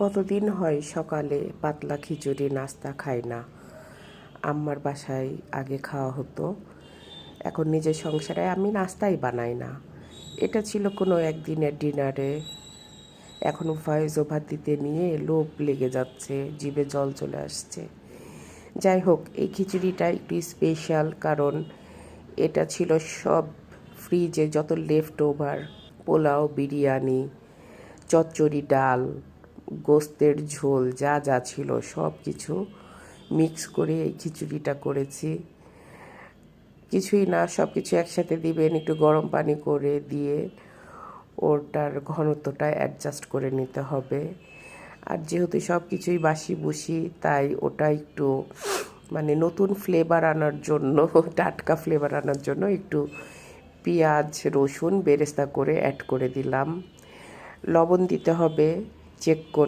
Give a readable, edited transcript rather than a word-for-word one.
কতদিন হয় সকালে পাতলা খিচুড়ি নাস্তা খাই না। আম্মার বাসায় আগে খাওয়া হতো, এখন নিজের সংসারে আমি নাস্তাই বানাই না। এটা ছিল কোনো একদিনের ডিনারে, এখন ভয়েস ওভার দিতে নিয়ে লোভ লেগে যাচ্ছে, জিভে জল চলে আসছে। যাই হোক, এই খিচুড়িটা একটু স্পেশাল, কারণ এটা ছিল সব ফ্রিজে যত লেফট ওভার, পোলাও, বিরিয়ানি, চচ্চড়ি, ডাল, গোস্তের ঝোল যা যা ছিল সব কিছু মিক্স করে এই খিচুড়িটা করেছি। কিছুই না, সব কিছু একসাথে দিবেন, একটু গরম পানি করে দিয়ে ওটার ঘনত্বটা অ্যাডজাস্ট করে নিতে হবে। আর যেহেতু সব কিছুই বাসি বুসি, তাই ওটা একটু মানে নতুন ফ্লেভার আনার জন্য, টাটকা ফ্লেভার আনার জন্য একটু পেঁয়াজ রসুন বেরেস্তা করে অ্যাড করে দিলাম। লবণ দিতে হবে চেক করে।